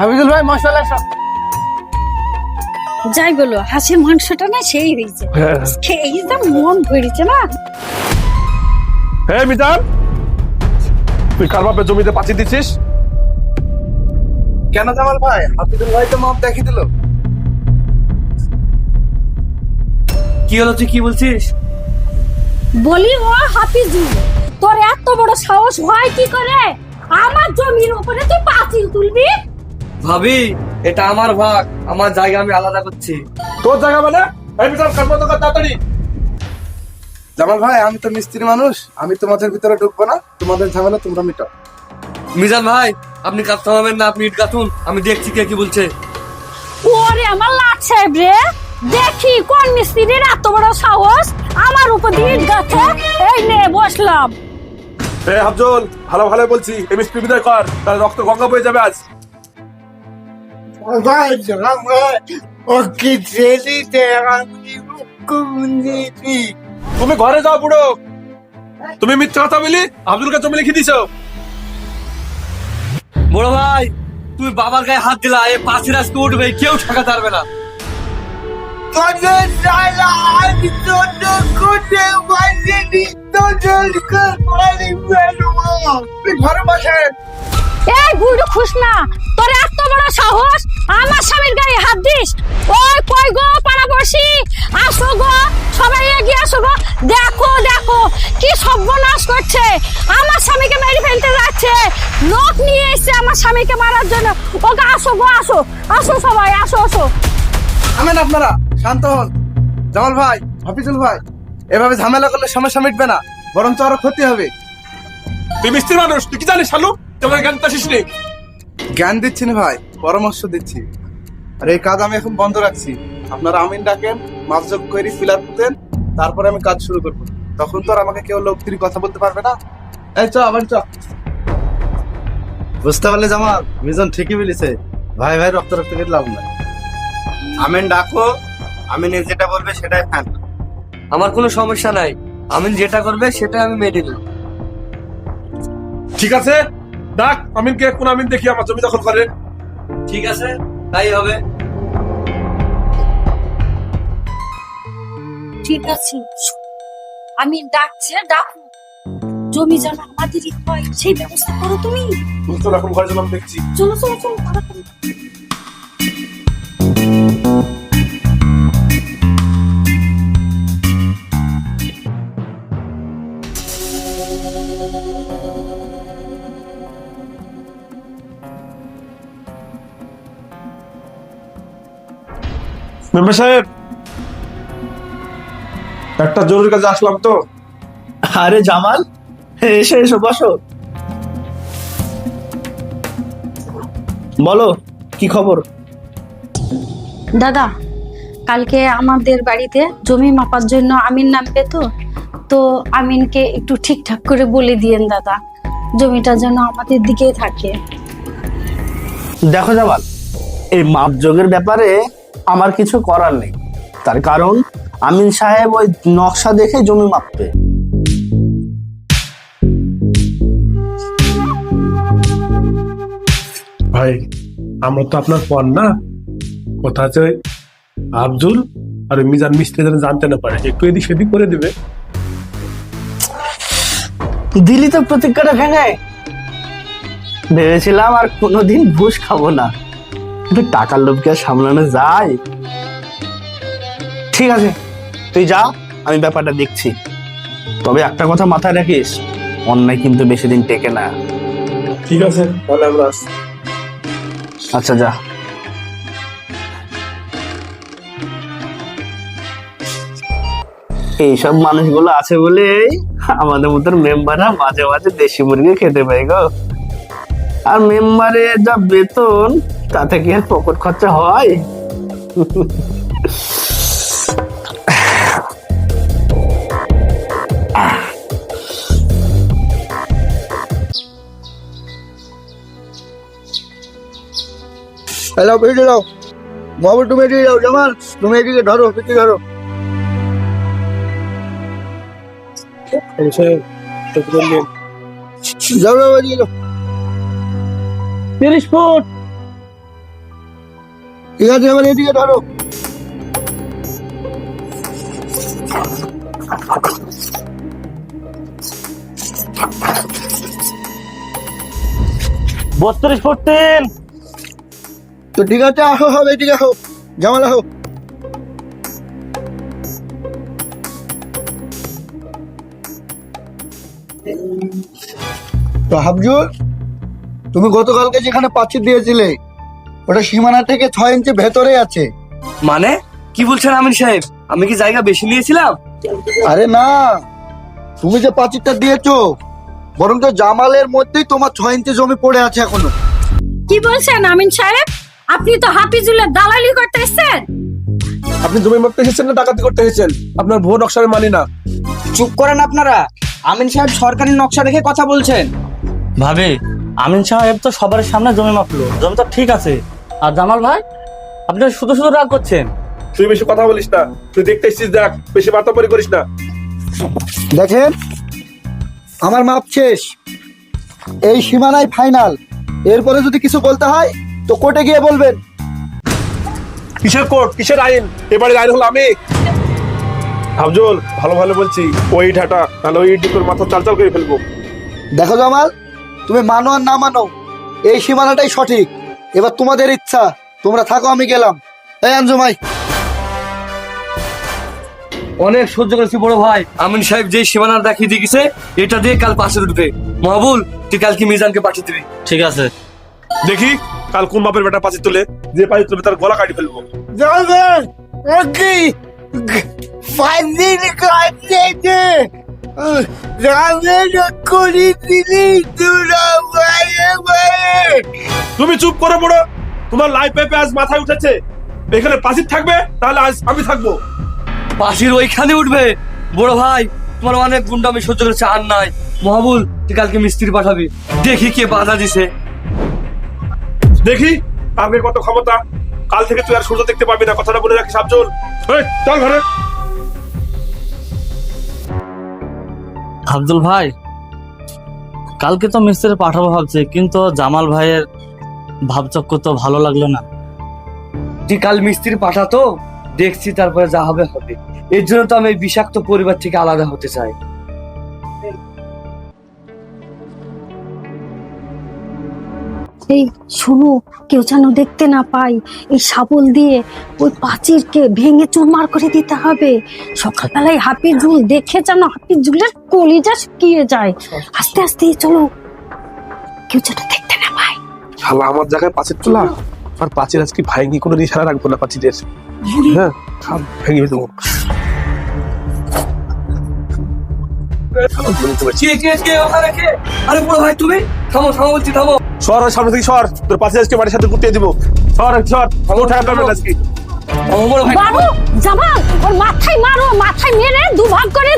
হাফিজুল ভাই মশলা সব যাই বলো হাঁসের মাংসটা না সেই হয়েছে খেয়ে তো মন ভরেছে না। হ্যাঁ মিজান, তুই কার বাপের জমিতে পাঁচি দিছিস? কেন জামাল ভাই? হাফিজুল ভাই তো মাপ দেখিয়ে দিল। কি হলো, তুই কি বলছিস? বলি ও হাফিজুল, তোর এত বড় সাহস হয় কি করে আমার জমির উপরে তুই পাঁচিল তুলবি? ভাবি, এটা আমার ভাগ, আমার জায়গা আমি আলাদা করছি। তোর জায়গা মানে? এই মিজান, কার মতো কর তাড়াতাড়ি। জামাল ভাই আমি তো মিস্ত্রি মানুষ, আমি তোমাদের ভিতরে ঢুকবো না, তোমাদের ঝামেলা তোমরা মিটাও। মিজান ভাই, আপনি কাজ থামাবেন না, আপনি ইট গাঁথুন, আমি দেখছি কে কি বলছে। ওরে আমার লাট সাহেব রে, দেখি কোন মিস্ত্রির এত বড় সাহস আমার উপর দিয়ে ইট গাঁথে। এই নে বসলাম। এ হাফজল, ভালো ভালো বলছি, এই মিস্ত্রি বিদায় কর, তার রক্ত গঙ্গা বয়ে যাবে আজ। তুমি ঘরে যাও বুড়ো, তুমি মিথ্যা কথা বলি আব্দুলকে জমি লিখে দিছো। বড় ভাই, তুমি বাবার গায়ে হাত দিলা, এই পাঁচিল আজকে উঠবে, কেউ ঠেকাতে পারবে না। ঘরে বসে এই বুড়ো খুশনা, তোর এত বড় সাহস আমার স্বামীর গায়ে হাত দিস? ওই কই গো পাড়াপড়শি, আসো গো, সবাই এগিয়ে আসো গো। দেখো দেখো কি সর্বনাশ করছে, আমার স্বামীকে মেরে ফেলতে যাচ্ছে, লোক নিয়ে এসেছে আমার স্বামীকে মারার জন্য। ওকে আসো গো, আসো আসো সবাই, আসো আসো। থামেন আপনারা, শান্ত হন। জামাল ভাই, হাফিজুল ভাই, এভাবে ঝামেলা করলে সমস্যা মিটবে না, বরঞ্চ আরো ক্ষতি হবে। তুই মিস্ত্রি মানুষ, তুই কি জানিস শালু? তোমার জ্ঞান তাসিস নি। জ্ঞান দিচ্ছি না ভাই, পরামর্শ দিচ্ছি। আর এই কাজ আমি এখন বন্ধ রাখছি, আপনারা আমিন ডাকেন, মাপজোক করে ফিলার পুঁতেন, তারপরে আমি কাজ শুরু করবো। তখন তো আর আমাকে কেউ লোকতির কথা বলতে পারবে না। এই চ আবার চ। বুঝতে পারলে জামাল, মিজান ঠিকই বলেছে, ভাই ভাই রক্ত রক্ত কেটে লাভ নাই। আমিন ডাকো, আমিন যেটা বলবে সেটাই ফ্যান। আমার কোনো সমস্যা নাই, আমিন যেটা করবে সেটা আমি মেনে নেব। ঠিক আছে, ডাক আমিনকে, কোন আমিন দেখি আমার জমি দখল করে। ঠিক আছে, তাই হবে। ঠিক আছে, আমি ডাকছে ডাকু, জমি যেন আমাদেরই হয় সেই ব্যবস্থা করো তুমি। তুই তো এখন ঘরে জন্য দেখছি। চলো চলো চলো তাড়াতাড়ি। মেম্বার সাহেব, একটা জরুরি কাজে আসলাম তো। আরে জামাল, এসে এসো বসো। বলো কি খবর? দাদা, কালকে আমাদের বাড়িতে জমি মাপার জন্য আমিন নামবে, তো তো আমিনকে একটু ঠিকঠাক করে বলে দিয়েন দাদা, জমিটা যেন আমাদের দিকেই থাকে। দেখো জামাল, এই মাপযোগের ব্যাপারে আমার কিছু করার নেই, তার কারণ আমিন সাহেব ওই নকশা দেখে জমি মাপবে। ভাই, আমরা তো আপনার পর না, কথা আছে আব্দুল আর মিজান মিস্ত্রি যেন জানতে না পারে, একটু এদিক সেদিক করে দিবে। দিলি তো প্রতিজ্ঞাটা ভেঙে। ভেবেছিলাম আর কোনোদিন ঘুষ খাবো না, কিন্তু টাকার লোভকে আর সামলানো যায়? ঠিক আছে, তুই যা, আমি ব্যাপারটা দেখছি। তবে একটা কথা মাথায় রাখিস, অন্যায় কিন্তু বেশি দিন টেকে না। ঠিক আছে, তাহলে আমরা আসছি। আচ্ছা যা। এইসব মানুষগুলো আছে বলেই আমাদের মতন মেম্বাররা মাঝে মাঝে দেশি মুরগি খেতে পাই গো। আর মেম্বারের যা বেতন, তাতে কি আর পকেট খরচা হয়? হ্যালো, বেরিয়ে যাও বাবু, তুমি এদিকে যাও। জামাল, তুমি এদিকে ধরো, পিছিয়ে ধরো। যাও যাও, এদিকে যাও। 30 ফুট। ঠিক আছে, এবার এদিকে ধরো। বত্রিশ ফুটিন। তো ঠিক আছে, আসো সব এদিকে আসো, জামাল আসো। তো হাফজুল, তুমি গতকালকে যেখানে প্রাচীর দিয়েছিলে ওটা সীমানা থেকে 6 ইঞ্চি ভেতরে আছে। মানে কি বলছেন আমিন সাহেব? আমি কি জায়গা বেশি নিয়েছিলাম? আরে না, তুমি যে প্রাচীরটা দিয়েছো বরং তো জামালের মধ্যেই তোমার 6 ইঞ্চি জমি পড়ে আছে এখনো। কি বলছেন আমিন সাহেব? আপনি তো হাফিজুলের দালালি করতে এসেছেন। আপনি জমি মাপতে এসেছেন না ডাকাতি করতে এসেছেন? আপনার ভুয়ো নকশা আমি মানি না। চুপ করেন আপনারা। আমিন সাহেব সরকারি নকশা দেখে কথা বলছেন। ভাবি, আমিন সাহেব তো সবার সামনে জমি মাপলো, জমি তো ঠিক আছে। আর জামাল ভাই, আপনি শুধু শুধু রাগ করছেন। তুই বেশি কথা বলিস না, তুই দেখতে এসেছিস, দেখ, বেশি বাতাবাড়ি করিস না। দেখেন, আমার মাপ শেষ, এই সীমানায় ফাইনাল। এরপরে যদি কিছু বলতে হয় তো কোর্টে গিয়ে বলবেন। কিসের কোর্ট, কিসের আইন? এবারে আইন হলো আমি। আফজল, ভালো ভালো বলছি, ওই ঢাটা, তাহলে ওই ডিপের মাথা চালচাল করে ফেলবো। দেখো জামাল, তুমি মানো আর না মানো, এই সীমানাটাই সঠিক। এবার তোমাদের ইচ্ছা, তোমরা থাকো, আমি গেলাম। এই আঞ্জুমাই, অনেক সহ্য করেছি বড় ভাই। আমিন সাহেব যে সীমানা দেখিয়ে দিয়ে গেছে, এটা দিয়ে কাল পাশে উঠবে। মাহবুল, তুই কালকে মিজানকে পাঠিয়ে দিবি। ঠিক আছে। দেখি কাল কোন বাপের বেটা পাঁচি তুলে, যে পাঁচি তুলবে তার গলা কাটি ফেলবো। তুমি চুপ করে পড়ো, তোমার লাইফ পেপে আজ মাথায় উঠেছে। এখানে পাঁচির থাকবে, তাহলে আজ আমি থাকবো। পাশের ওইখানে উঠবে। বড় ভাই, তোমার অনেক গুন্ডা আমি সহ্য করেছি, আর নাই। মাহবুল, তুই কালকে মিস্ত্রি পাঠাবি। দেখি কে বাধা দিছে। দেখি কালকে কত ক্ষমতা। কাল থেকে তুই আর সূর্য দেখতে পাবি না, কথাটা বলে রাখিস আফজল। এই, চল ঘরে। আব্দুল ভাই, কালকে তো মিস্ত্রি পাঠাবো ভাবছি, কিন্তু জামাল ভাইয়ের ভাবচক্র তো ভালো লাগলো না। তুই কাল মিস্ত্রি পাঠাতো, দেখছি তারপরে যা হবে হবে। এর জন্য তো আমি এই বিষাক্ত পরিবার থেকে আলাদা হতে চাই। এই শোনো, কেউ যেন দেখতে না পাই। এই শাবল দিয়ে ওই প্রাচীরকে ভেঙে চুরমার করে দিতে হবে। সকালবেলায় হাফিজুল দেখে যেন হাফিজুলের কলিজা শুকিয়ে যায়। আস্তে আস্তে চলো, কেউ যেন দেখতে না পায়। শালা আমার জায়গায় পাঁচির তোলা, আর পাঁচির আজকে ভাঙি কোনো নিশানা রাখবো না পাঁচিরের। হ্যাঁ, সব ভেঙে দেবো। আরে বড় ভাই, তুমি থামো, থামো বলছি, থামো। সর, ওই সামনে থেকে সর, তোর পাঁচি আজকে বাড়ির সাথে গুটিয়ে দিব। সর সর, কোনো ঠান্ডা পাবে না আজকে। থামো বড় ভাই। বাবু, জামাল, ওর মাথায় মারো, মাথায় মেরে দুভাগ করে